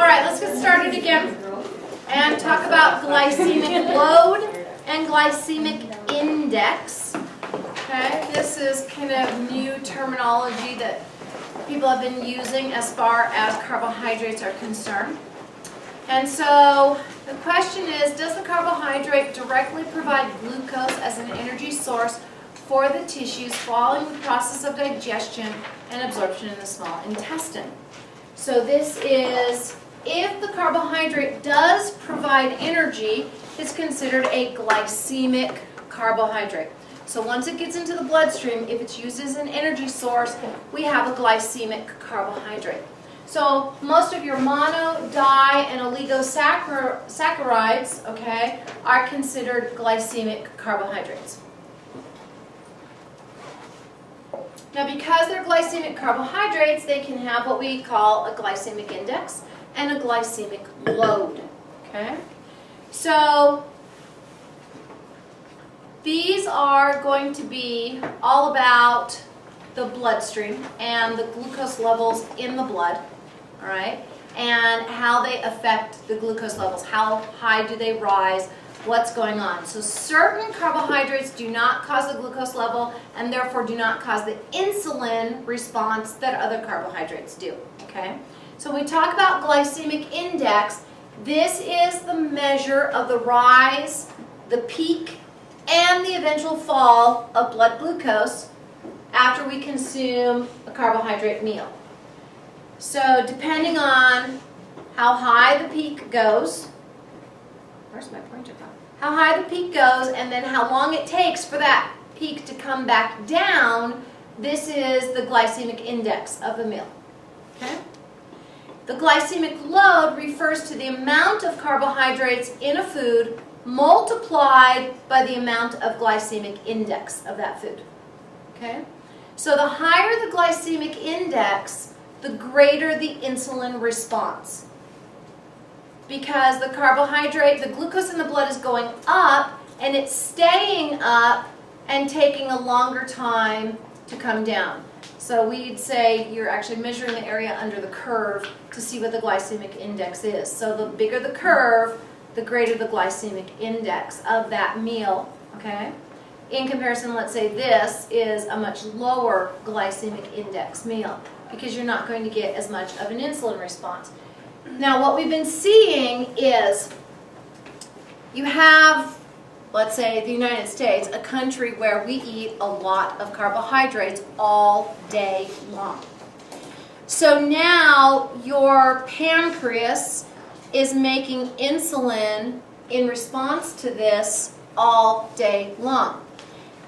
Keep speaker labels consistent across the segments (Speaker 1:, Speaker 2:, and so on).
Speaker 1: Alright, let's get started again and talk about glycemic load and glycemic index. Okay, this is kind of new terminology that people have been using as far as carbohydrates are concerned. And so the question is, does the carbohydrate directly provide glucose as an energy source for the tissues following the process of digestion and absorption in the small intestine? So this is, if the carbohydrate does provide energy, it's considered a glycemic carbohydrate. So once it gets into the bloodstream, if it's used as an energy source, we have a glycemic carbohydrate. So most of your mono, di, and oligosaccharides, okay, are considered glycemic carbohydrates. Now because they're glycemic carbohydrates, they can have what we call a glycemic index and a glycemic load, okay? So these are going to be all about the bloodstream and the glucose levels in the blood, all right, and how they affect the glucose levels. How high do they rise? What's going on? So certain carbohydrates do not cause the glucose level and therefore do not cause the insulin response that other carbohydrates do, okay? So when we talk about glycemic index, this is the measure of the rise, the peak, and the eventual fall of blood glucose after we consume a carbohydrate meal. So depending on how high the peak goes, where's my pointer gone? How high the peak goes and then how long it takes for that peak to come back down, this is the glycemic index of the meal. Okay? The glycemic load refers to the amount of carbohydrates in a food multiplied by the amount of glycemic index of that food. Okay? So the higher the glycemic index, the greater the insulin response. Because the carbohydrate, the glucose in the blood is going up and it's staying up and taking a longer time to come down. So we'd say you're actually measuring the area under the curve to see what the glycemic index is. So the bigger the curve, the greater the glycemic index of that meal, okay? In comparison, let's say this is a much lower glycemic index meal because you're not going to get as much of an insulin response. Now what we've been seeing is you have, let's say the United States, a country where we eat a lot of carbohydrates all day long. So now your pancreas is making insulin in response to this all day long.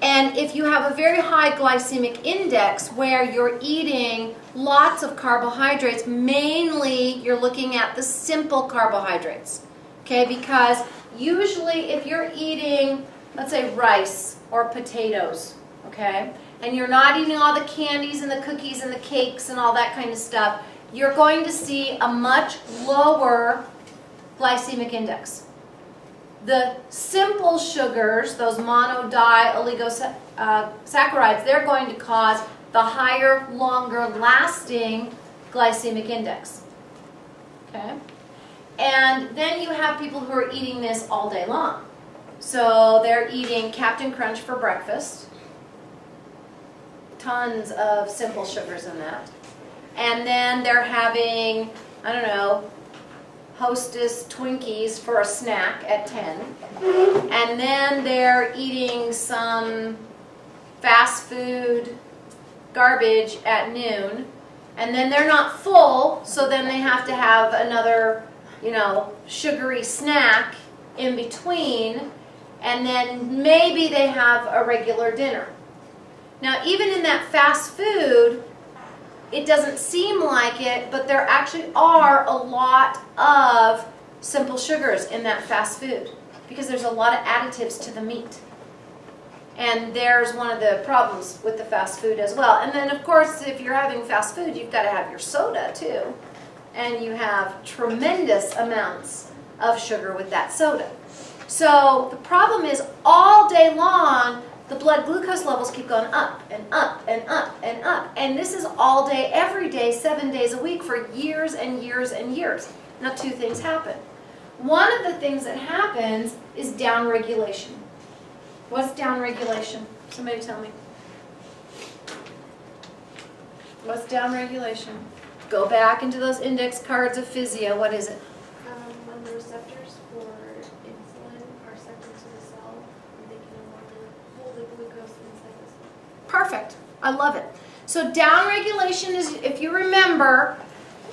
Speaker 1: And if you have a very high glycemic index where you're eating lots of carbohydrates, mainly you're looking at the simple carbohydrates, okay? Because usually if you're eating, let's say, rice or potatoes, okay, and you're not eating all the candies and the cookies and the cakes and all that kind of stuff, you're going to see a much lower glycemic index. The simple sugars, those mono, di, oligosaccharides, they're going to cause the higher, longer lasting glycemic index. Okay? And then you have people who are eating this all day long. So they're eating Captain Crunch for breakfast. Tons of simple sugars in that. And then they're having, I don't know, Hostess Twinkies for a snack at 10. And then they're eating some fast food garbage at noon. And then they're not full, so then they have to have another, you know, sugary snack in between. And then maybe they have a regular dinner. Now even in that fast food, it doesn't seem like it, but there actually are a lot of simple sugars in that fast food because there's a lot of additives to the meat. And there's one of the problems with the fast food as well. And then, of course, if you're having fast food, you've got to have your soda, too. And you have tremendous amounts of sugar with that soda. So the problem is all day long, the blood glucose levels keep going up and up and up and up. And this is all day, every day, 7 days a week for years and years and years. Now, two things happen. One of the things that happens is downregulation. What's downregulation? Somebody tell me. What's downregulation? Go back into those index cards of physio. What is it?
Speaker 2: When the receptors for insulin are sent into the cell, they can no longer hold the glucose inside the cell.
Speaker 1: Perfect. I love it. So downregulation is, if you remember,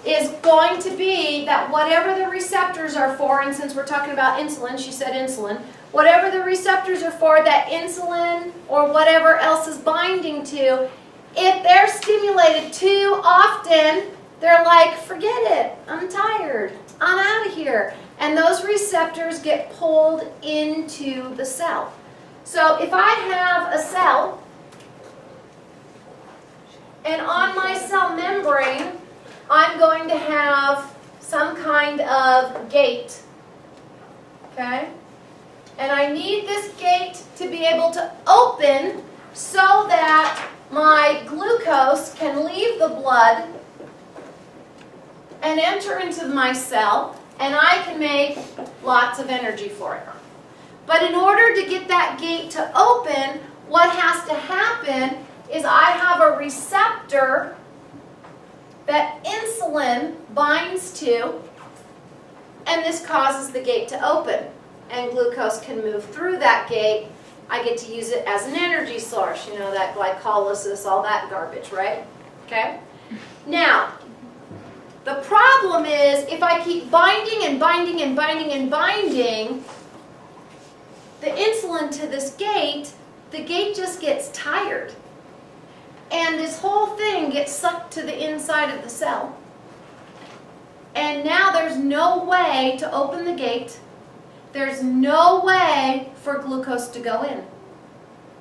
Speaker 1: is going to be that whatever the receptors are for, and since we're talking about insulin, she said insulin, whatever the receptors are for, that insulin or whatever else is binding to, if they're stimulated too often, they're like, forget it, I'm tired, I'm out of here. And those receptors get pulled into the cell. So if I have a cell, and on my cell membrane, I'm going to have some kind of gate, okay? And I need this gate to be able to open so that my glucose can leave the blood and enter into my cell, and I can make lots of energy for it. But in order to get that gate to open, what has to happen is I have a receptor that insulin binds to, and this causes the gate to open, and glucose can move through that gate. I get to use it as an energy source, you know, that glycolysis, all that garbage, right? Okay? Now, the problem is if I keep binding and binding and binding and binding the insulin to this gate, the gate just gets tired. And this whole thing gets sucked to the inside of the cell. And now there's no way to open the gate. There's no way for glucose to go in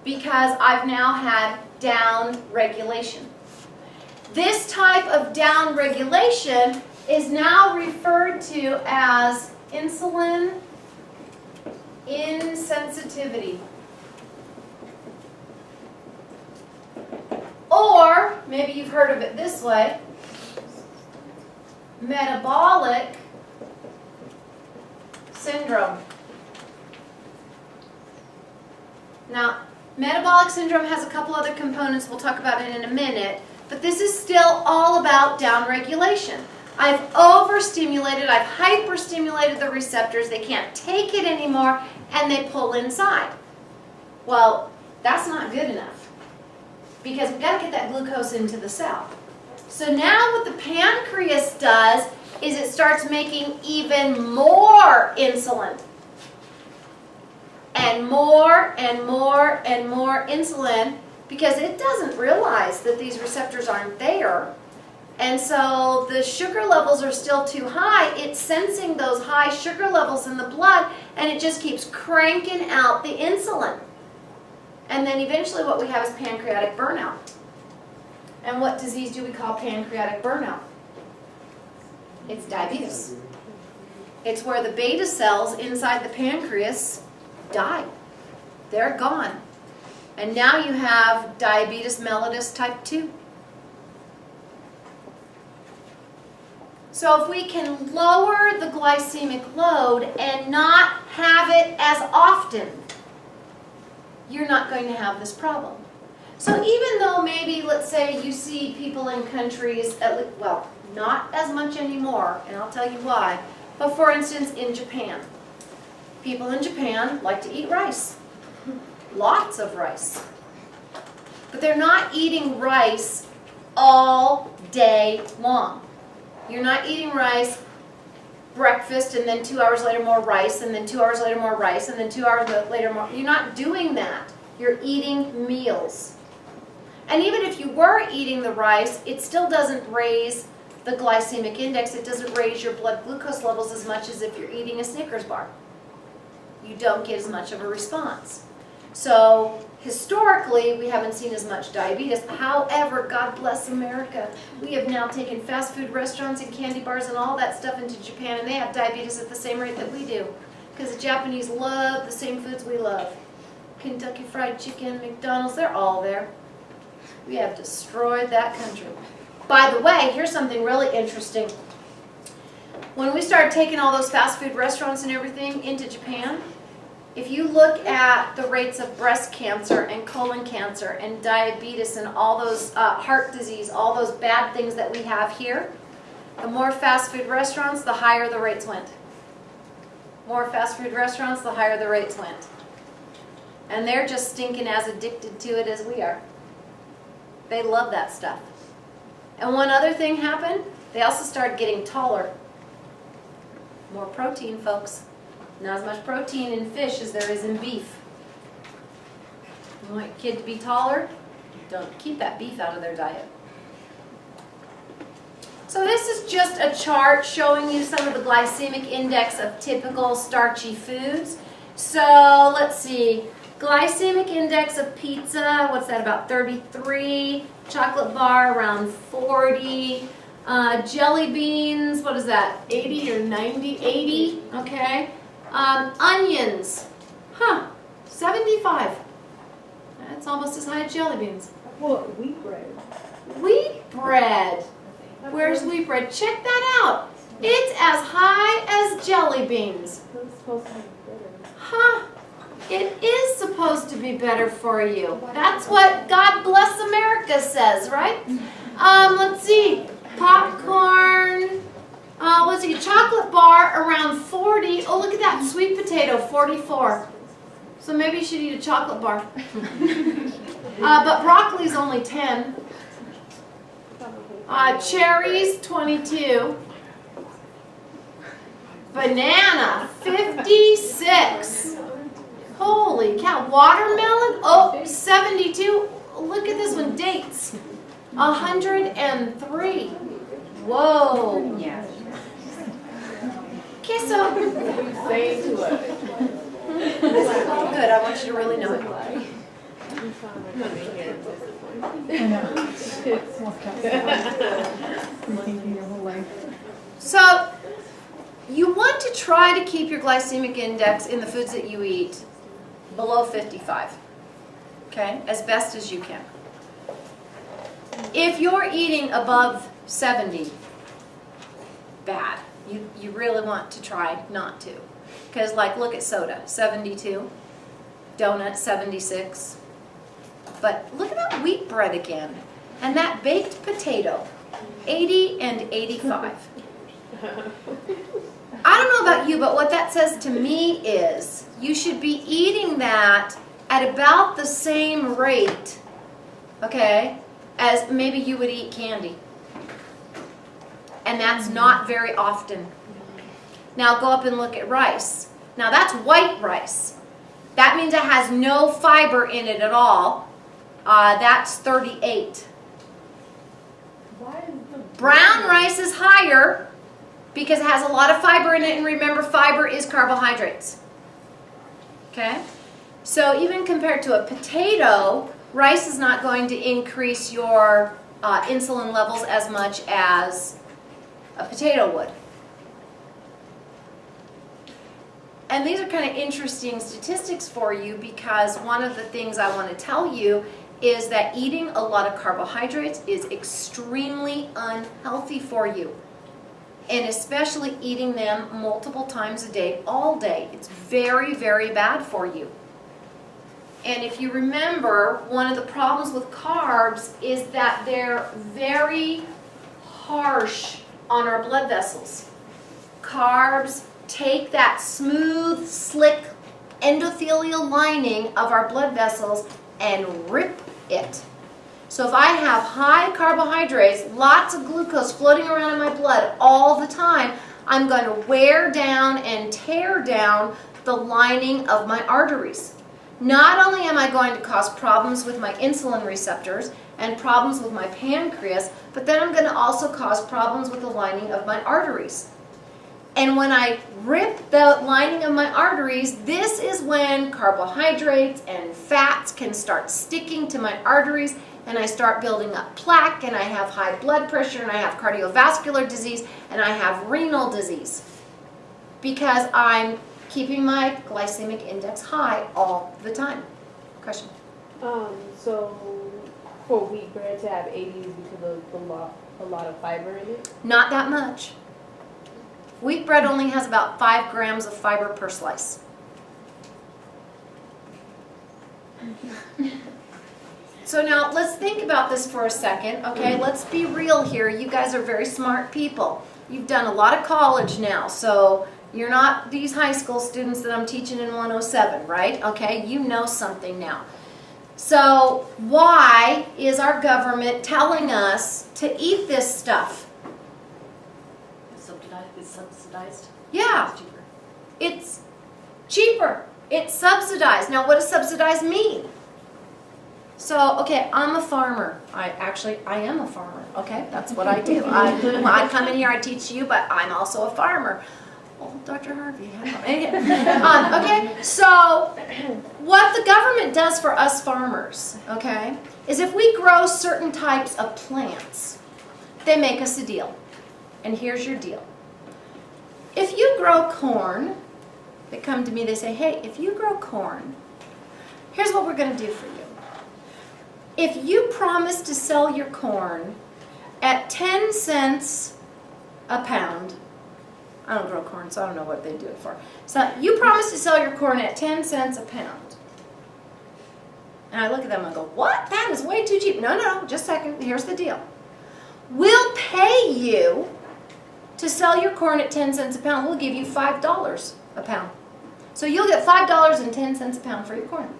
Speaker 1: because I've now had down regulation. This type of down regulation is now referred to as insulin insensitivity. Or, maybe you've heard of it this way, metabolic syndrome. Now, metabolic syndrome has a couple other components we'll talk about in a minute, but this is still all about downregulation. I've overstimulated, I've hyperstimulated the receptors, they can't take it anymore, and they pull inside. Well, that's not good enough because we've got to get that glucose into the cell. So now what the pancreas does is it starts making even more insulin. And more and more and more insulin because it doesn't realize that these receptors aren't there. And so the sugar levels are still too high. It's sensing those high sugar levels in the blood and it just keeps cranking out the insulin. And then eventually what we have is pancreatic burnout. And what disease do we call pancreatic burnout? It's diabetes. It's where the beta cells inside the pancreas die. They're gone. And now you have diabetes mellitus type 2. So if we can lower the glycemic load and not have it as often, you're not going to have this problem. So even though maybe, let's say, you see people in countries, well, not as much anymore, and I'll tell you why, but for instance, in Japan. People in Japan like to eat rice. Lots of rice. But they're not eating rice all day long. You're not eating rice breakfast and then 2 hours later more rice and then 2 hours later more rice and then 2 hours later more. You're not doing that. You're eating meals. And even if you were eating the rice, it still doesn't raise the glycemic index. It doesn't raise your blood glucose levels as much as if you're eating a Snickers bar. You don't get as much of a response. So historically, we haven't seen as much diabetes. However, God bless America, we have now taken fast food restaurants and candy bars and all that stuff into Japan, and they have diabetes at the same rate that we do. Because the Japanese love the same foods we love. Kentucky Fried Chicken, McDonald's, they're all there. We have destroyed that country. By the way, here's something really interesting. When we started taking all those fast food restaurants and everything into Japan, if you look at the rates of breast cancer and colon cancer and diabetes and all those heart disease, all those bad things that we have here, the more fast food restaurants, the higher the rates went. More fast food restaurants, the higher the rates went. And they're just stinking as addicted to it as we are. They love that stuff. And one other thing happened, they also started getting taller. More protein, folks. Not as much protein in fish as there is in beef. You want your kid to be taller? Don't keep that beef out of their diet. So this is just a chart showing you some of the glycemic index of typical starchy foods. So let's see. Glycemic index of pizza, what's that, about 33. Chocolate bar, around 40. Jelly beans, what is that, 80 or 90? 80, okay. Onions, 75. That's almost as high as jelly beans.
Speaker 3: Well, wheat bread.
Speaker 1: Wheat bread. Where's wheat bread? Check that out. It's as high as jelly beans.
Speaker 3: It's supposed to be better.
Speaker 1: Huh. It is supposed to be better for you. That's what God Bless America says, right? Let's see. Popcorn. Let's see. Chocolate bar around 40. Oh, look at that. Sweet potato, 44. So maybe you should eat a chocolate bar. But broccoli's only 10. Cherries, 22. Banana, 56. Holy cow. Watermelon, oh, 72. Look at this one. Dates, 103. Whoa.
Speaker 3: Yeah.
Speaker 1: Kiss up.
Speaker 3: Say to it.
Speaker 1: Good. I want you to really know it. So, you want to try to keep your glycemic index in the foods that you eat below 55, okay, as best as you can. If you're eating above 70, bad. You really want to try not to. Because, like, look at soda, 72, donut, 76. But look at that wheat bread again. And that baked potato, 80 and 85. I don't know about you, but what that says to me is you should be eating that at about the same rate, okay, as maybe you would eat candy. And that's not very often. Now go up and look at rice. Now that's white rice. That means it has no fiber in it at all. That's 38. Brown rice is higher because it has a lot of fiber in it, and remember, fiber is carbohydrates. Okay? So even compared to a potato, rice is not going to increase your insulin levels as much as a potato would. And these are kind of interesting statistics for you, because one of the things I want to tell you is that eating a lot of carbohydrates is extremely unhealthy for you. And especially eating them multiple times a day, all day. It's very, very bad for you. And if you remember, one of the problems with carbs is that they're very harsh on our blood vessels. Carbs take that smooth, slick endothelial lining of our blood vessels and rip it. So if I have high carbohydrates, lots of glucose floating around in my blood all the time, I'm going to wear down and tear down the lining of my arteries. Not only am I going to cause problems with my insulin receptors and problems with my pancreas, but then I'm going to also cause problems with the lining of my arteries. And when I rip the lining of my arteries, this is when carbohydrates and fats can start sticking to my arteries, and I start building up plaque, and I have high blood pressure, and I have cardiovascular disease, and I have renal disease, because I'm keeping my glycemic index high all the time. Question.
Speaker 3: So for wheat bread to have 80 is because of a lot of fiber in it?
Speaker 1: Not that much. Wheat bread only has about 5 grams of fiber per slice. So now let's think about this for a second, okay? Let's be real here. You guys are very smart people. You've done a lot of college now, so you're not these high school students that I'm teaching in 107, right? Okay, you know something now. So why is our government telling us to eat this stuff?
Speaker 4: It's subsidized?
Speaker 1: Yeah,
Speaker 4: It's cheaper.
Speaker 1: it's cheaper. It's subsidized. Now what does subsidized mean? So, okay, I'm a farmer. I am a farmer, okay? That's what I do. I come in here, I teach you, but I'm also a farmer. Oh, Dr. Harvey. Okay, so what the government does for us farmers, okay, is if we grow certain types of plants, they make us a deal. And here's your deal. If you grow corn, they come to me, they say, hey, if you grow corn, here's what we're going to do for you. If you promise to sell your corn at 10 cents a pound, I don't grow corn, so I don't know what they do it for. So you promise to sell your corn at 10 cents a pound. And I look at them and go, what? That is way too cheap. No, just a second. Here's the deal. We'll pay you to sell your corn at 10 cents a pound. We'll give you $5 a pound. So you'll get $5.10 a pound for your corn.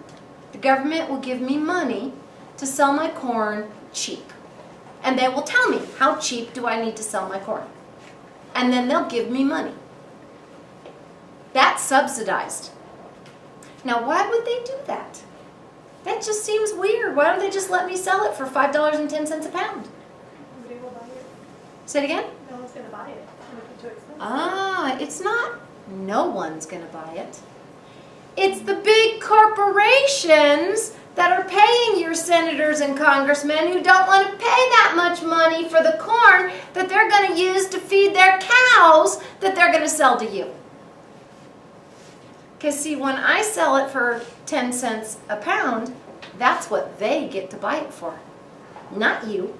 Speaker 1: The government will give me money to sell my corn cheap. And they will tell me, how cheap do I need to sell my corn? And then they'll give me money. That's subsidized. Now, why would they do that? That just seems weird. Why don't they just let me sell it for $5.10 a pound?
Speaker 2: Nobody will buy it.
Speaker 1: Say it again?
Speaker 2: No one's going to buy it. It'll be too expensive.
Speaker 1: Ah, it's not no one's going to buy it. It's the big corporations that are paying your senators and congressmen who don't want to pay that much money for the corn that they're going to use to feed their cows that they're going to sell to you. Because see, when I sell it for 10 cents a pound, that's what they get to buy it for. Not you.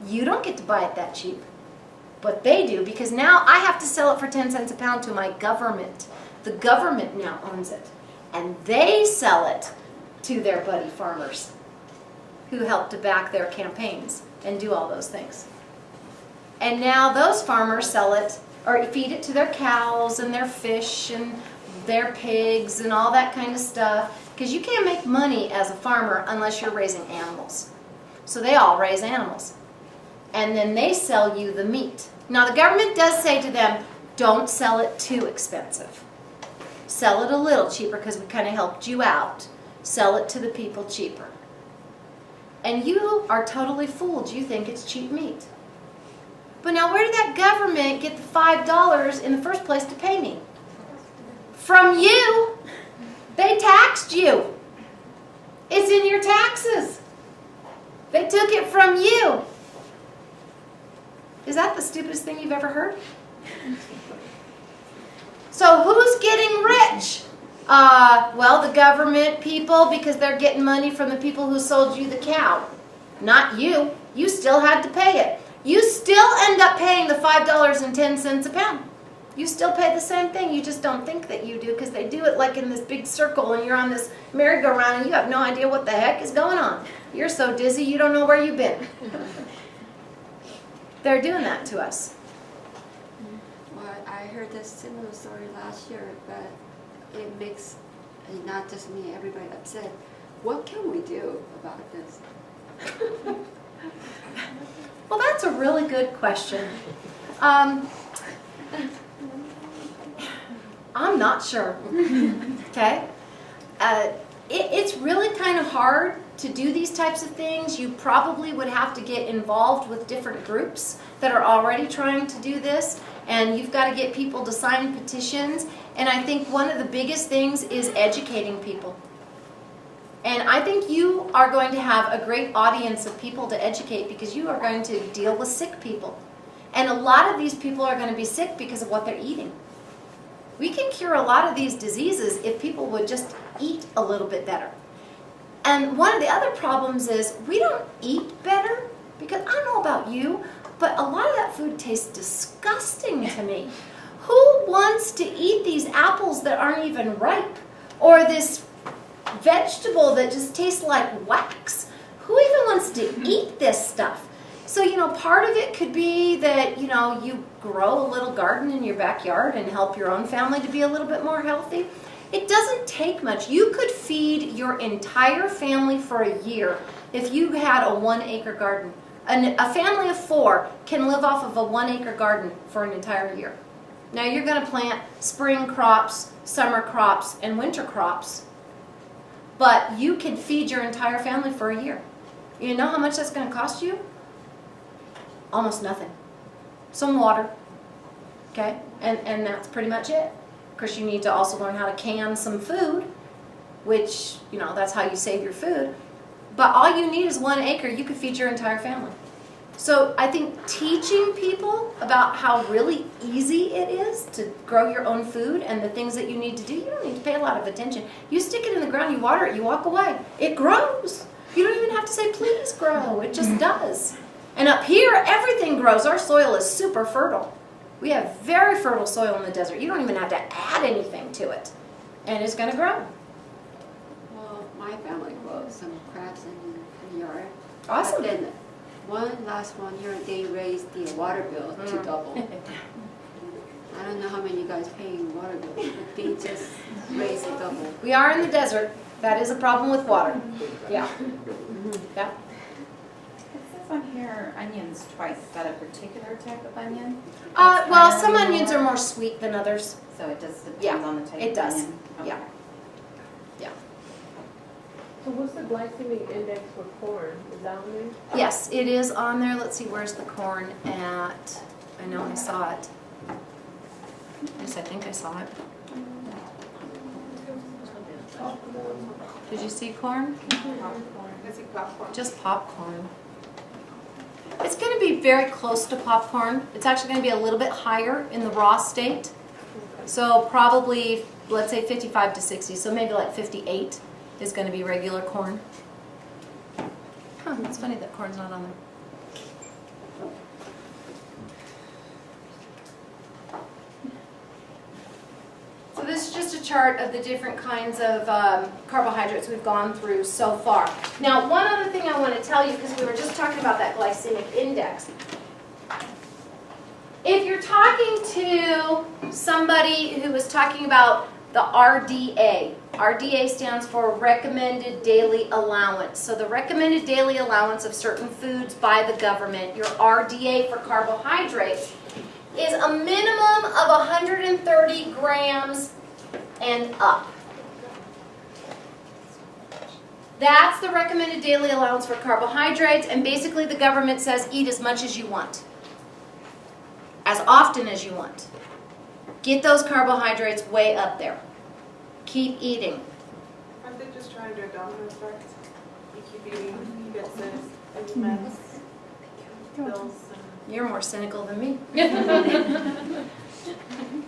Speaker 1: You don't get to buy it that cheap. But they do, because now I have to sell it for 10 cents a pound to my government. The government now owns it. And they sell it to their buddy farmers who help to back their campaigns and do all those things. And now those farmers sell it or feed it to their cows and their fish and their pigs and all that kind of stuff, because you can't make money as a farmer unless you're raising animals. So they all raise animals. And then they sell you the meat. Now the government does say to them, don't sell it too expensive. Sell it a little cheaper because we kind of helped you out. Sell it to the people cheaper. And you are totally fooled. You think it's cheap meat. But now where did that government get the $5 in the first place to pay me? From you. They taxed you. It's in your taxes. They took it from you. Is that the stupidest thing you've ever heard? So who's getting rich? Well, the government people, because they're getting money from the people who sold you the cow. Not you. You still had to pay it. You still end up paying the $5.10 a pound. You still pay the same thing. You just don't think that you do, because they do it like in this big circle and you're on this merry-go-round and you have no idea what the heck is going on. You're so dizzy you don't know where you've been. They're doing that to us.
Speaker 5: Well, I heard this similar story last year, but it makes not just me, everybody upset. What can we do about this?
Speaker 1: Well, that's a really good question. I'm not sure. Okay? It's really kind of hard to do these types of things. You probably would have to get involved with different groups that are already trying to do this, and you've got to get people to sign petitions. And I think one of the biggest things is educating people. And I think you are going to have a great audience of people to educate, because you are going to deal with sick people. And a lot of these people are going to be sick because of what they're eating. We can cure a lot of these diseases if people would just eat a little bit better. And one of the other problems is we don't eat better, because I don't know about you, but a lot of that food tastes disgusting to me. Who wants to eat these apples that aren't even ripe? Or this vegetable that just tastes like wax? Who even wants to eat this stuff? So, you know, part of it could be that, you know, you grow a little garden in your backyard and help your own family to be a little bit more healthy. It doesn't take much. You could feed your entire family for a year if you had a 1 acre garden. A family of 4 can live off of a 1 acre garden for an entire year. Now you're going to plant spring crops, summer crops, and winter crops, but you can feed your entire family for a year. You know how much that's going to cost you? Almost nothing. Some water, okay? And that's pretty much it. Of course, you need to also learn how to can some food, which, you know, that's how you save your food. But all you need is 1 acre. You could feed your entire family. So I think teaching people about how really easy it is to grow your own food and the things that you need to do, you don't need to pay a lot of attention. You stick it in the ground, you water it, you walk away. It grows. You don't even have to say, please grow. It just does. And up here, everything grows. Our soil is super fertile. We have very fertile soil in the desert. You don't even have to add anything to it. And it's going to grow.
Speaker 5: Well, my family grows some crabs in the yard.
Speaker 1: Awesome.
Speaker 5: But then last 1 year, they raised the water bill to double. I don't know how many you guys pay in water bill, but they just raised it double.
Speaker 1: We are in the desert. That is a problem with water. Yeah. Yeah.
Speaker 4: It says on here onions twice. Is that a particular type of onion?
Speaker 1: Well, some onions are more sweet than others.
Speaker 4: So it just depends
Speaker 1: Yeah,
Speaker 4: on the type
Speaker 1: it
Speaker 4: of
Speaker 1: does.
Speaker 4: onion? Okay.
Speaker 1: Yeah. Yeah.
Speaker 3: So what's the glycemic index for corn? Is that on there?
Speaker 1: Yes, it is on there. Let's see, where's the corn at? I know I saw it. Yes, I think I saw it. Did you see corn? Just popcorn. It's going to be very close to popcorn. It's actually going to be a little bit higher in the raw state. So probably, let's say 55 to 60. So maybe like 58 is going to be regular corn. Huh, it's funny that corn's not on there. So this is just a chart of the different kinds of carbohydrates we've gone through so far. Now, one other thing I want to tell you, because we were just talking about that glycemic index. If you're talking to somebody who is talking about the RDA, RDA stands for Recommended Daily Allowance. So the recommended daily allowance of certain foods by the government, your RDA for carbohydrates, is a minimum of 130 grams and up. That's the recommended daily allowance for carbohydrates, and basically the government says eat as much as you want, as often as you want. Get those carbohydrates way up there. Keep eating.
Speaker 6: Aren't they just trying to do a domino effect? You keep eating, you get this, and meds, pills, and...
Speaker 1: You're more cynical than me.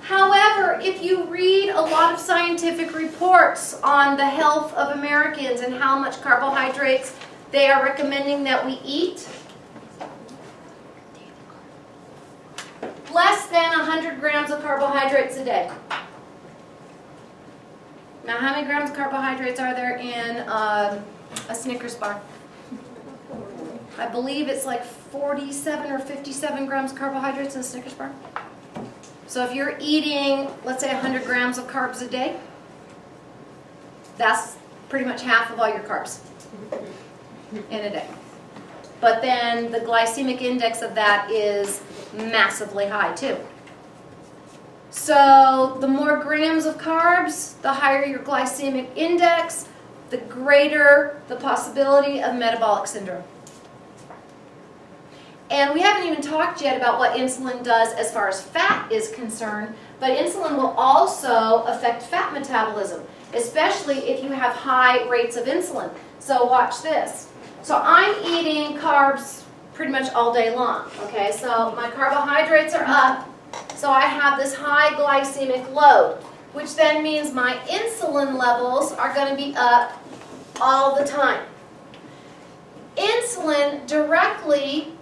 Speaker 1: However, if you read a lot of scientific reports on the health of Americans and how much carbohydrates they are recommending that we eat, less than 100 grams of carbohydrates a day. Now, how many grams of carbohydrates are there in a Snickers bar? I believe it's like 47 or 57 grams of carbohydrates in a Snickers bar. So if you're eating, let's say 100 grams of carbs a day, that's pretty much half of all your carbs in a day. But then the glycemic index of that is massively high too. So the more grams of carbs, the higher your glycemic index, the greater the possibility of metabolic syndrome. And we haven't even talked yet about what insulin does as far as fat is concerned, but insulin will also affect fat metabolism, especially if you have high rates of insulin. So watch this. So I'm eating carbs pretty much all day long, okay? So my carbohydrates are up, so I have this high glycemic load, which then means my insulin levels are going to be up all the time. Insulin directly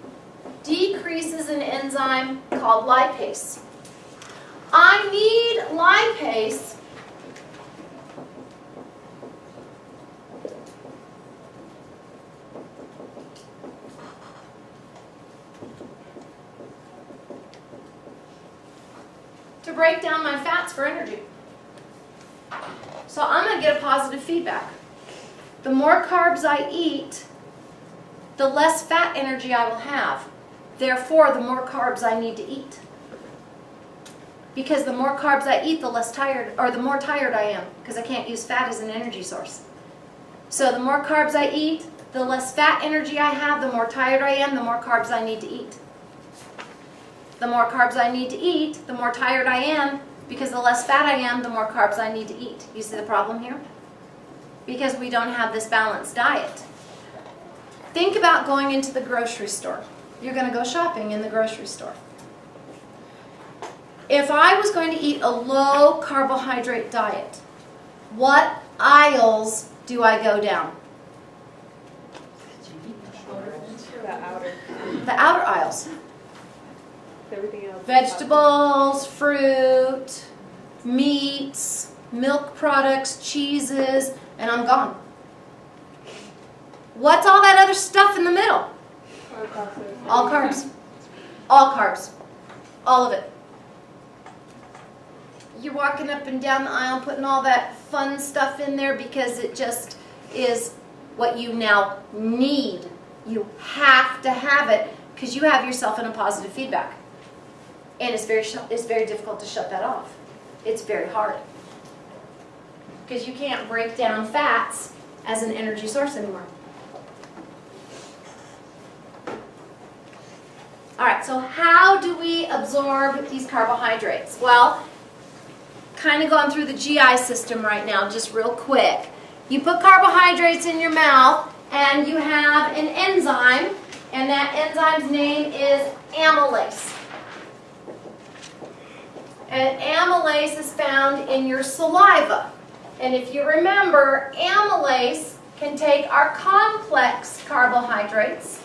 Speaker 1: decreases an enzyme called lipase. I need lipase to break down my fats for energy. So I'm going to get a positive feedback. The more carbs I eat, the less fat energy I will have. Therefore, the more carbs I need to eat. Because the more carbs I eat, the less tired, or the more tired I am, because I can't use fat as an energy source. So the more carbs I eat, the less fat energy I have, the more tired I am, the more carbs I need to eat. The more carbs I need to eat, the more tired I am, because the less fat I am, the more carbs I need to eat. You see the problem here? Because we don't have this balanced diet. Think about going into the grocery store. You're going to go shopping in the grocery store. If I was going to eat a low carbohydrate diet, what aisles do I go down? The outer aisles.
Speaker 3: Everything else.
Speaker 1: Vegetables, fruit, meats, milk products, cheeses, and I'm gone. What's all that other stuff in the middle? All carbs. All carbs. All of it. You're walking up and down the aisle putting all that fun stuff in there because it just is what you now need. You have to have it because you have yourself in a positive feedback. And it's very difficult to shut that off. It's very hard. Because you can't break down fats as an energy source anymore. All right, so how do we absorb these carbohydrates? Well, kind of going through the GI system right now, just real quick. You put carbohydrates in your mouth, and you have an enzyme, and that enzyme's name is amylase. And amylase is found in your saliva. And if you remember, amylase can take our complex carbohydrates,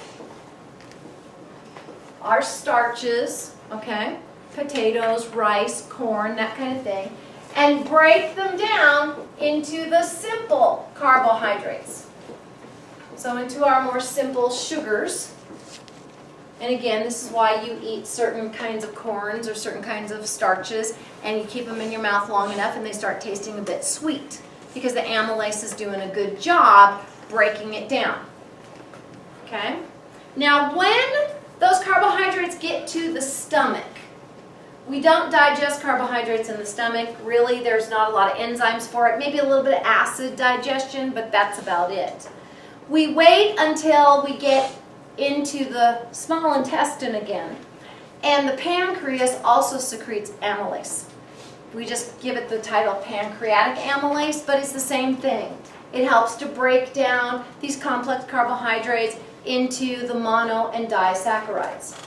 Speaker 1: our starches, okay, potatoes, rice, corn, that kind of thing, and break them down into the simple carbohydrates. So into our more simple sugars. And again, this is why you eat certain kinds of corns or certain kinds of starches, and you keep them in your mouth long enough and they start tasting a bit sweet, because the amylase is doing a good job breaking it down. Okay? Now, when those carbohydrates get to the stomach, we don't digest carbohydrates in the stomach. Really, there's not a lot of enzymes for it. Maybe a little bit of acid digestion, but that's about it. We wait until we get into the small intestine again. And the pancreas also secretes amylase. We just give it the title Pancreatic Amylase, but it's the same thing. It helps to break down these complex carbohydrates into the mono and disaccharides.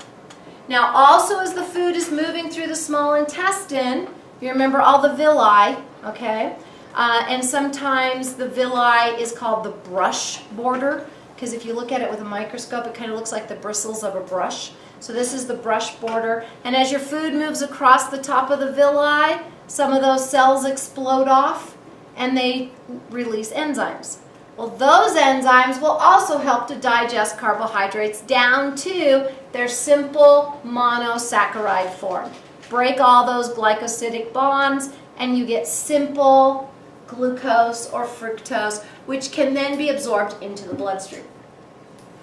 Speaker 1: Now also, as the food is moving through the small intestine, you remember all the villi, okay? And sometimes the villi is called the brush border, because if you look at it with a microscope, it kind of looks like the bristles of a brush. So this is the brush border. And as your food moves across the top of the villi, some of those cells explode off and they release enzymes. Well, those enzymes will also help to digest carbohydrates down to their simple monosaccharide form. Break all those glycosidic bonds and you get simple glucose or fructose, which can then be absorbed into the bloodstream.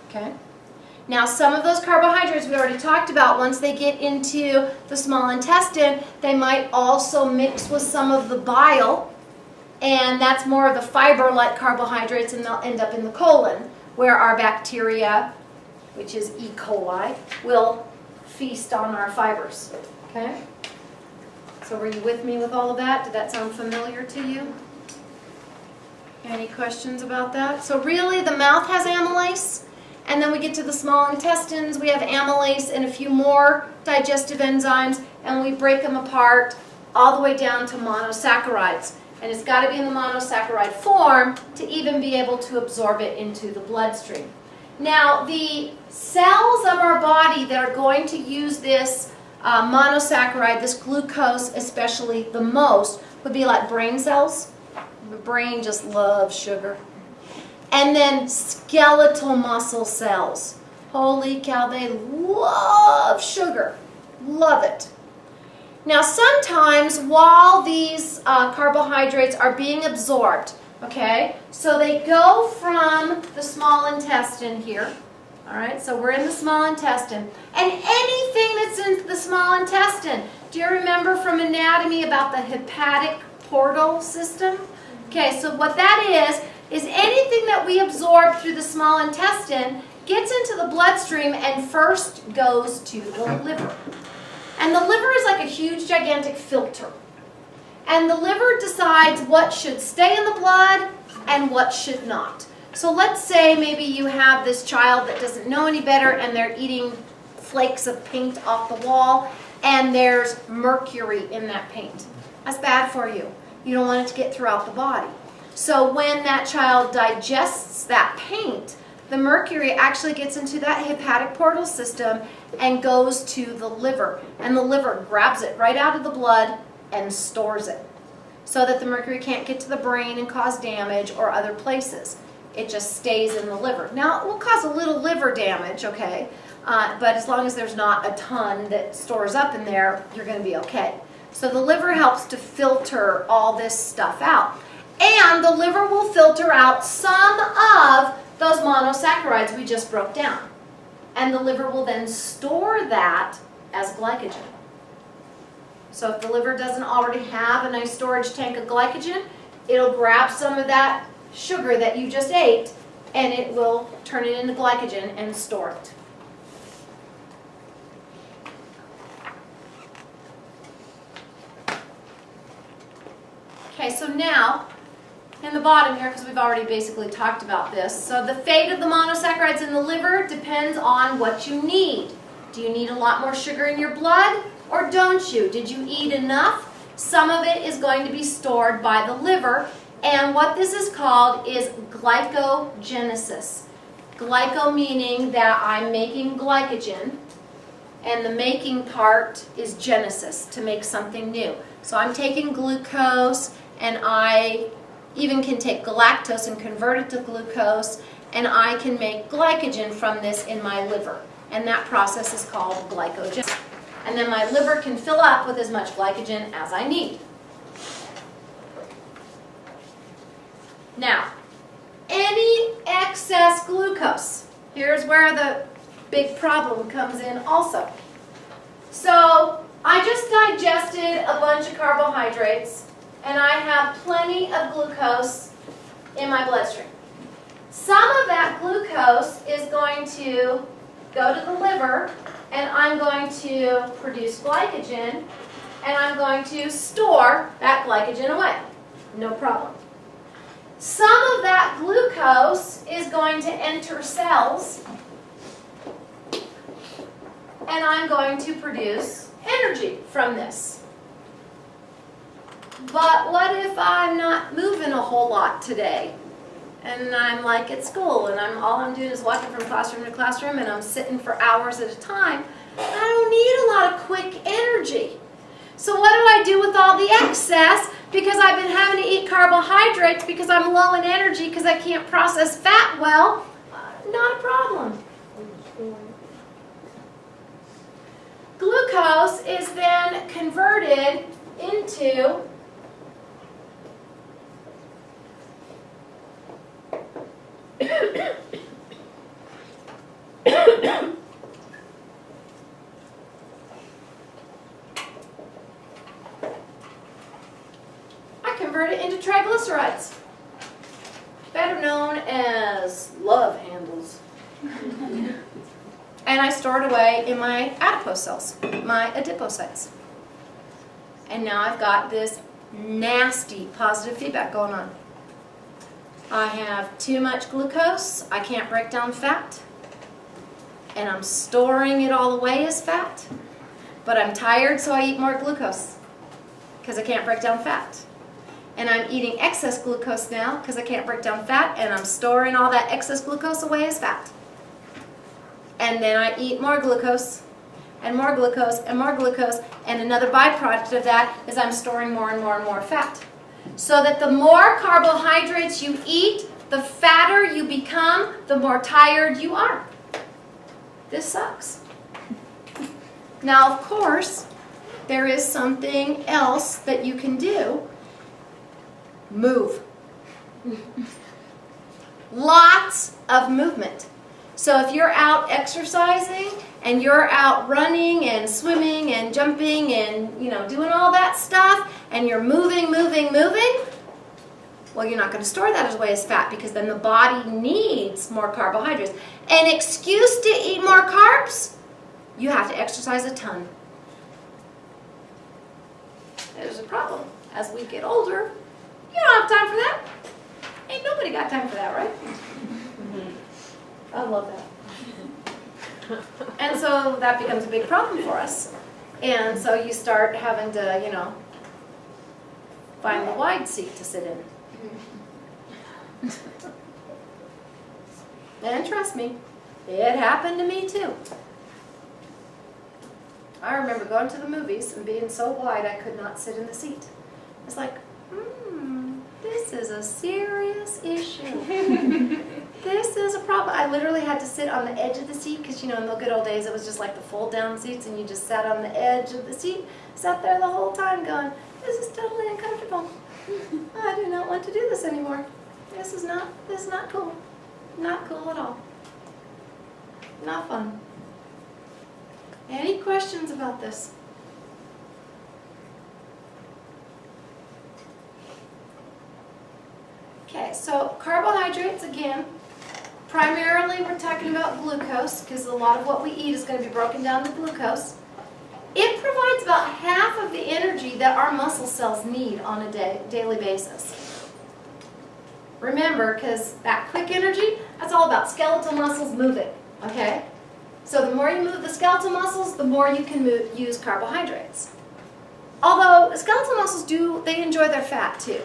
Speaker 1: Okay? Now, some of those carbohydrates we already talked about, once they get into the small intestine, they might also mix with some of the bile, and that's more of the fiber-like carbohydrates, and they'll end up in the colon, where our bacteria, which is E. coli, will feast on our fibers. Okay? So were you with me with all of that? Did that sound familiar to you? Any questions about that? So really, the mouth has amylase, and then we get to the small intestines, we have amylase and a few more digestive enzymes, and we break them apart all the way down to monosaccharides. And it's got to be in the monosaccharide form to even be able to absorb it into the bloodstream. Now, the cells of our body that are going to use this monosaccharide, this glucose especially the most, would be like brain cells. The brain just loves sugar. And then skeletal muscle cells. Holy cow, they love sugar. Love it. Now, sometimes while these carbohydrates are being absorbed, okay, so they go from the small intestine here, all right, so we're in the small intestine, and anything that's in the small intestine, do you remember from anatomy about the hepatic portal system? Okay, so what that is anything that we absorb through the small intestine gets into the bloodstream and first goes to the liver. And the liver is like a huge, gigantic filter. And the liver decides what should stay in the blood and what should not. So let's say maybe you have this child that doesn't know any better and they're eating flakes of paint off the wall and there's mercury in that paint. That's bad for you. You don't want it to get throughout the body. So when that child digests that paint, the mercury actually gets into that hepatic portal system and goes to the liver. And the liver grabs it right out of the blood and stores it so that the mercury can't get to the brain and cause damage or other places. It just stays in the liver. Now, it will cause a little liver damage, okay? But as long as there's not a ton that stores up in there, you're going to be okay. So the liver helps to filter all this stuff out. And the liver will filter out some of those monosaccharides we just broke down. And the liver will then store that as glycogen. So if the liver doesn't already have a nice storage tank of glycogen, it'll grab some of that sugar that you just ate and it will turn it into glycogen and store it. Okay, so now in the bottom here, because we've already basically talked about this, so the fate of the monosaccharides in the liver depends on what you need. Do you need a lot more sugar in your blood or don't you? Did you eat enough? Some of it is going to be stored by the liver, and what this is called is glycogenesis. Glyco meaning that I'm making glycogen, and the making part is genesis, to make something new. So I'm taking glucose, and I even can take galactose and convert it to glucose, and I can make glycogen from this in my liver. And that process is called glycogenesis. And then my liver can fill up with as much glycogen as I need. Now, any excess glucose, here's where the big problem comes in also. So I just digested a bunch of carbohydrates, and I have plenty of glucose in my bloodstream. Some of that glucose is going to go to the liver, and I'm going to produce glycogen, and I'm going to store that glycogen away. No problem. Some of that glucose is going to enter cells, and I'm going to produce energy from this. But what if I'm not moving a whole lot today? And I'm like at school, and all I'm doing is walking from classroom to classroom, and I'm sitting for hours at a time. I don't need a lot of quick energy. So what do I do with all the excess? Because I've been having to eat carbohydrates because I'm low in energy because I can't process fat well. Not a problem. Glucose is then converted into triglycerides, better known as love handles. And I store it away in my adipose cells, my adipocytes. And now I've got this nasty positive feedback going on. I have too much glucose, I can't break down fat, and I'm storing it all away as fat, but I'm tired, so I eat more glucose because I can't break down fat. and I'm eating excess glucose now because I can't break down fat, and I'm storing all that excess glucose away as fat. And then I eat more glucose, and more glucose, and more glucose, and another byproduct of that is I'm storing more and more and more fat. So that the more carbohydrates you eat, the fatter you become, the more tired you are. This sucks. Now, of course, there is something else that you can do. Move. Lots of movement. So if you're out exercising and you're out running and swimming and jumping and, doing all that stuff, and you're moving, well, you're not going to store that away as fat because then the body needs more carbohydrates. An excuse to eat more carbs? You have to exercise a ton. There's a problem. As we get older, you don't have time for that. Ain't nobody got time for that, right? I love that. And so that becomes a big problem for us. And so you start having to, find the wide seat to sit in. And trust me, it happened to me too. I remember going to the movies and being so wide I could not sit in the seat. It's like, this is a serious issue. This is a problem. I literally had to sit on the edge of the seat because, in the good old days it was just like the fold-down seats and you just sat on the edge of the seat. Sat there the whole time going, this is totally uncomfortable. I do not want to do this anymore. This is not cool. Not cool at all. Not fun. Any questions about this? Okay, so carbohydrates, again, primarily we're talking about glucose because a lot of what we eat is going to be broken down to glucose. It provides about half of the energy that our muscle cells need on a daily basis. Remember, because that quick energy, that's all about skeletal muscles moving, okay? So the more you move the skeletal muscles, the more you can use carbohydrates. Although skeletal muscles they enjoy their fat too,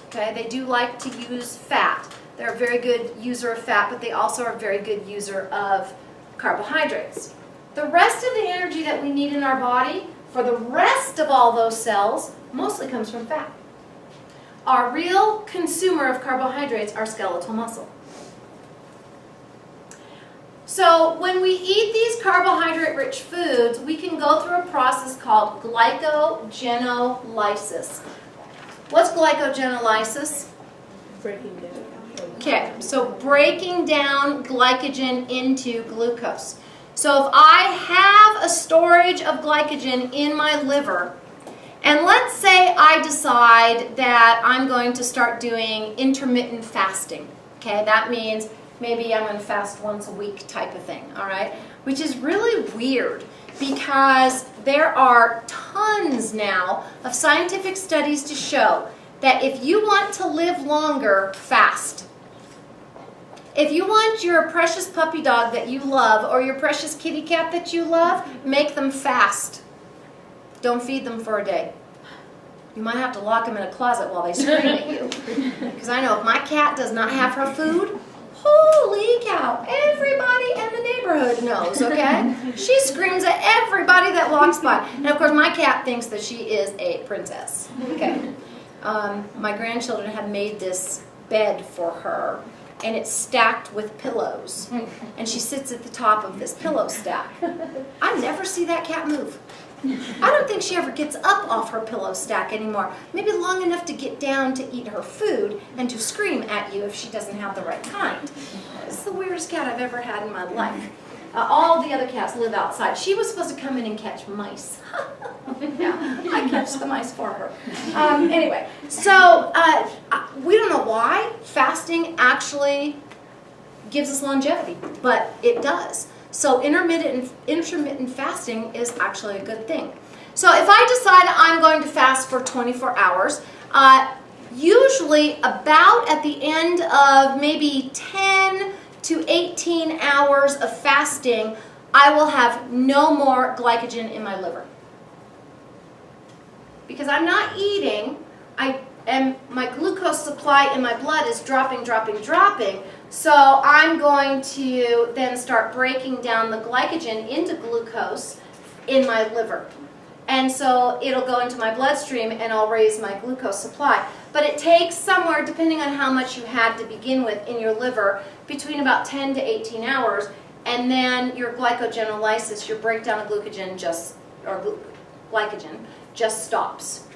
Speaker 1: okay? They do like to use fat. They're a very good user of fat, but they also are a very good user of carbohydrates. The rest of the energy that we need in our body for the rest of all those cells mostly comes from fat. Our real consumer of carbohydrates are skeletal muscle. So when we eat these carbohydrate-rich foods, we can go through a process called glycogenolysis. What's glycogenolysis?
Speaker 3: Breaking down.
Speaker 1: Okay, so breaking down glycogen into glucose. So if I have a storage of glycogen in my liver, and let's say I decide that I'm going to start doing intermittent fasting. Okay, that means maybe I'm going to fast once a week type of thing, all right? Which is really weird because there are tons now of scientific studies to show that if you want to live longer, fast. If you want your precious puppy dog that you love or your precious kitty cat that you love, make them fast. Don't feed them for a day. You might have to lock them in a closet while they scream at you. Because I know if my cat does not have her food, holy cow, everybody in the neighborhood knows, okay? She screams at everybody that walks by. And of course my cat thinks that she is a princess, okay? My grandchildren have made this bed for her, and it's stacked with pillows. And she sits at the top of this pillow stack. I never see that cat move. I don't think she ever gets up off her pillow stack anymore. Maybe long enough to get down to eat her food and to scream at you if she doesn't have the right kind. It's the weirdest cat I've ever had in my life. All the other cats live outside. She was supposed to come in and catch mice. Yeah, I catch the mice for her. Anyway, so we don't know why fasting actually gives us longevity, but it does. So intermittent fasting is actually a good thing. So if I decide I'm going to fast for 24 hours, usually about at the end of maybe 10 to 18 hours of fasting, I will have no more glycogen in my liver. Because I'm not eating, and my glucose supply in my blood is dropping, so I'm going to then start breaking down the glycogen into glucose in my liver. And so it'll go into my bloodstream and I'll raise my glucose supply. But it takes somewhere, depending on how much you had to begin with in your liver, between about 10 to 18 hours. And then your glycogenolysis, your breakdown of glycogen just stops.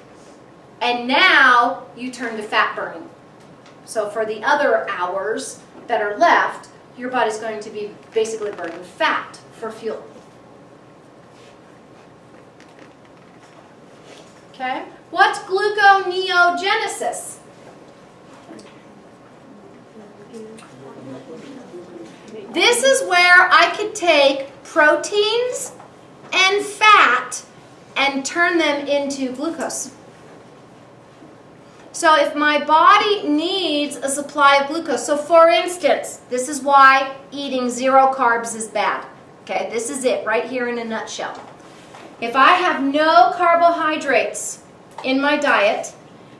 Speaker 1: And now you turn to fat burning. So for the other hours that are left, your body's going to be basically burning fat for fuel. Okay? What's gluconeogenesis? This is where I could take proteins and fat and turn them into glucose. So if my body needs a supply of glucose, so for instance, this is why eating 0 carbs is bad. Okay, this is it right here in a nutshell. If I have no carbohydrates in my diet,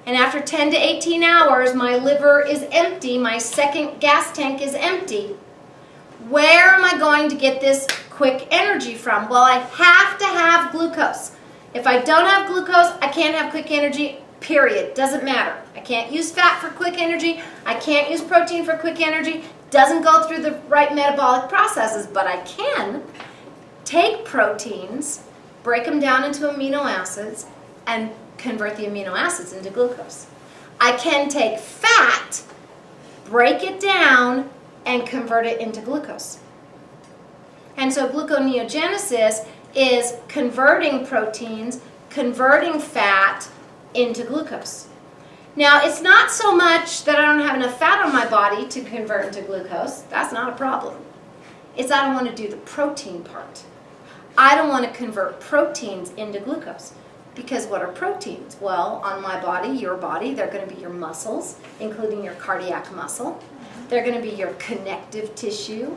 Speaker 1: and after 10 to 18 hours my liver is empty, my second gas tank is empty, where am I going to get this quick energy from? Well, I have to have glucose. If I don't have glucose, I can't have quick energy, period. Doesn't matter. I can't use fat for quick energy. I can't use protein for quick energy. Doesn't go through the right metabolic processes, but I can take proteins, break them down into amino acids, and convert the amino acids into glucose. I can take fat, break it down, and convert it into glucose. And so gluconeogenesis is converting proteins, converting fat into glucose. Now, it's not so much that I don't have enough fat on my body to convert into glucose. That's not a problem. It's I don't want to do the protein part. I don't want to convert proteins into glucose. Because what are proteins? Well, on my body, your body, they're going to be your muscles, including your cardiac muscle. They're going to be your connective tissue,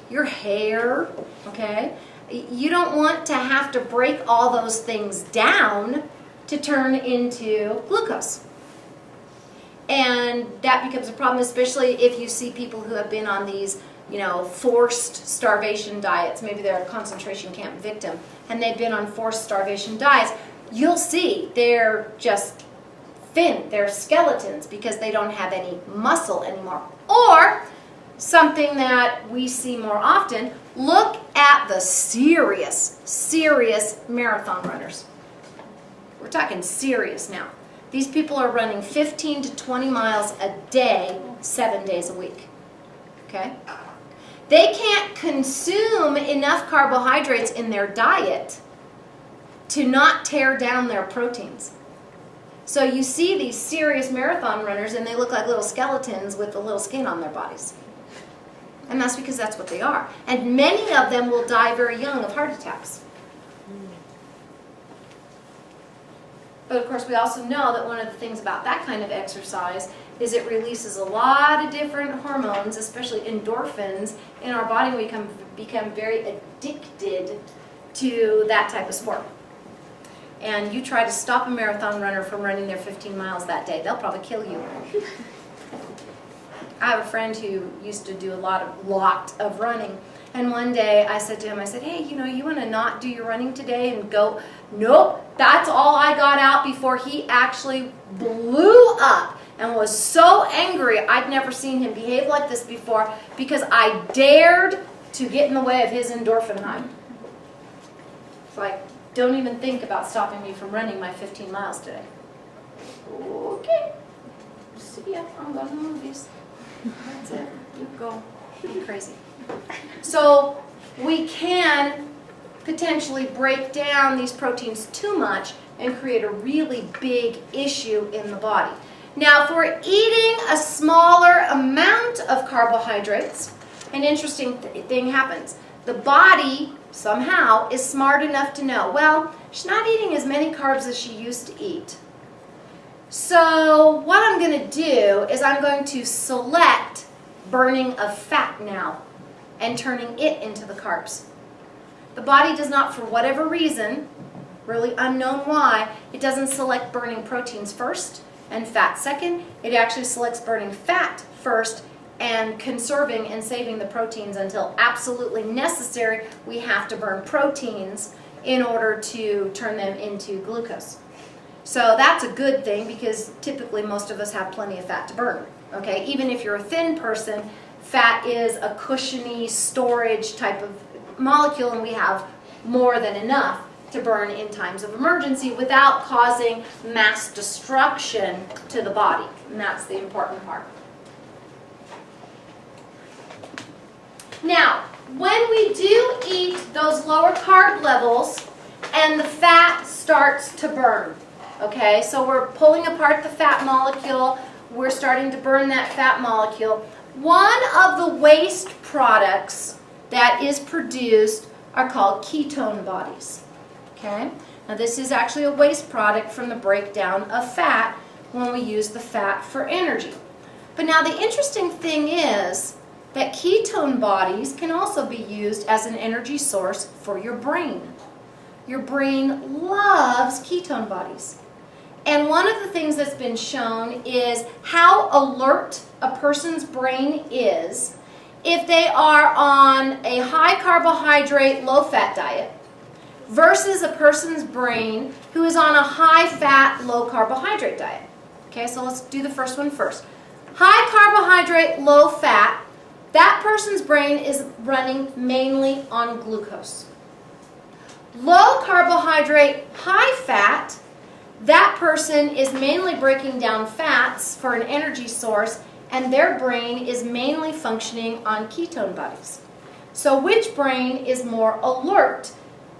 Speaker 1: your hair, okay? You don't want to have to break all those things down to turn into glucose. And that becomes a problem, especially if you see people who have been on these, forced starvation diets. Maybe they're a concentration camp victim, and they've been on forced starvation diets. You'll see they're just thin. They're skeletons because they don't have any muscle anymore. Or, something that we see more often, look at the serious marathon runners. We're talking serious now. These people are running 15 to 20 miles a day, 7 days a week. Okay? They can't consume enough carbohydrates in their diet to not tear down their proteins. So you see these serious marathon runners and they look like little skeletons with a little skin on their bodies. And that's because that's what they are. And many of them will die very young of heart attacks. But of course we also know that one of the things about that kind of exercise is it releases a lot of different hormones, especially endorphins, in our body. We become very addicted to that type of sport. And you try to stop a marathon runner from running their 15 miles that day, they'll probably kill you. I have a friend who used to do a lot of running. And one day I said to him, hey, you want to not do your running today and go? Nope, that's all I got out before he actually blew up and was so angry. I'd never seen him behave like this before because I dared to get in the way of his endorphin high. It's like, don't even think about stopping me from running my 15 miles today. Okay. See ya. I'm going to the movies. That's it. You go. Be crazy. So we can potentially break down these proteins too much and create a really big issue in the body. Now, if we're eating a smaller amount of carbohydrates, an interesting thing happens. The body, somehow, is smart enough to know, well, she's not eating as many carbs as she used to eat. So what I'm going to do is I'm going to select burning of fat now and turning it into the carbs. The body does not, for whatever reason, really unknown why, it doesn't select burning proteins first. and fat second. It actually selects burning fat first and conserving and saving the proteins until absolutely necessary. We have to burn proteins in order to turn them into glucose. So that's a good thing because typically most of us have plenty of fat to burn. Okay, even if you're a thin person, fat is a cushiony storage type of molecule, and we have more than enough to burn in times of emergency without causing mass destruction to the body. And that's the important part. Now, when we do eat those lower carb levels and the fat starts to burn, okay, so we're pulling apart the fat molecule, we're starting to burn that fat molecule. One of the waste products that is produced are called ketone bodies. Okay? Now this is actually a waste product from the breakdown of fat when we use the fat for energy. But now the interesting thing is that ketone bodies can also be used as an energy source for your brain. Your brain loves ketone bodies. And one of the things that's been shown is how alert a person's brain is if they are on a high carbohydrate, low fat diet versus a person's brain who is on a high fat, low carbohydrate diet. Okay, so let's do the first one first. High carbohydrate, low fat, that person's brain is running mainly on glucose. Low carbohydrate, high fat, that person is mainly breaking down fats for an energy source, and their brain is mainly functioning on ketone bodies. So which brain is more alert?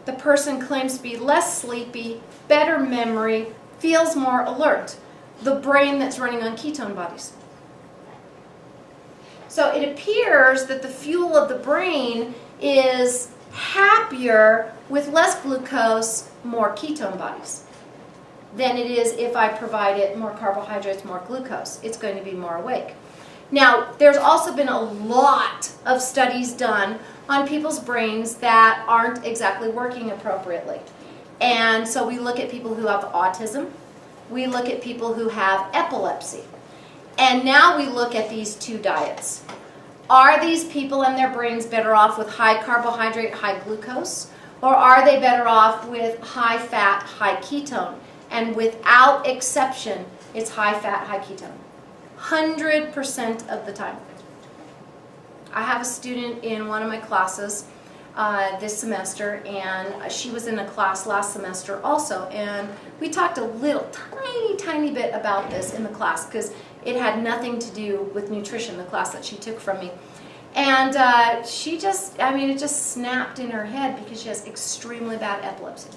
Speaker 1: The person claims to be less sleepy, better memory, feels more alert. The brain that's running on ketone bodies. So it appears that the fuel of the brain is happier with less glucose, more ketone bodies, than it is if I provide it more carbohydrates, more glucose. It's going to be more awake. Now, there's also been a lot of studies done on people's brains that aren't exactly working appropriately. And so we look at people who have autism. We look at people who have epilepsy. And now we look at these two diets. Are these people and their brains better off with high carbohydrate, high glucose? Or are they better off with high fat, high ketone? And without exception, it's high fat, high ketone. 100% of the time. I have a student in one of my classes this semester, and she was in a class last semester also, and we talked a little tiny bit about this in the class because it had nothing to do with nutrition, the class that she took from me. And she just, it just snapped in her head because she has extremely bad epilepsy.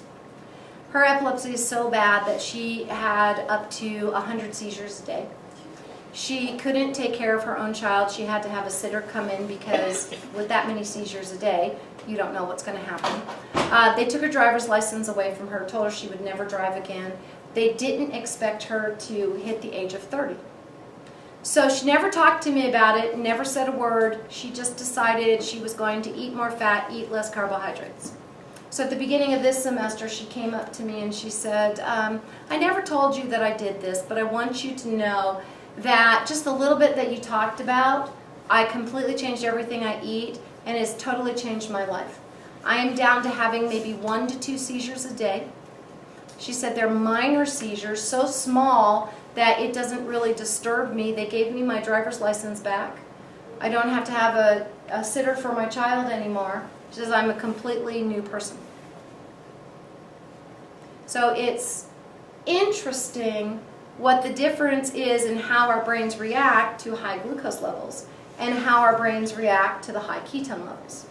Speaker 1: Her epilepsy is so bad that she had up to 100 seizures a day. She couldn't take care of her own child. She had to have a sitter come in because with that many seizures a day, you don't know what's going to happen. They took her driver's license away from her, told her she would never drive again. They didn't expect her to hit the age of 30. So she never talked to me about it, never said a word. She just decided she was going to eat more fat, eat less carbohydrates. So at the beginning of this semester, she came up to me and she said, I never told you that I did this, but I want you to know that just a little bit that you talked about, I completely changed everything I eat, and it's totally changed my life. I am down to having maybe 1 to 2 seizures a day. She said they're minor seizures, so small that it doesn't really disturb me. They gave me my driver's license back. I don't have to have a sitter for my child anymore. She says I'm a completely new person. So it's interesting what the difference is in how our brains react to high glucose levels and how our brains react to the high ketone levels.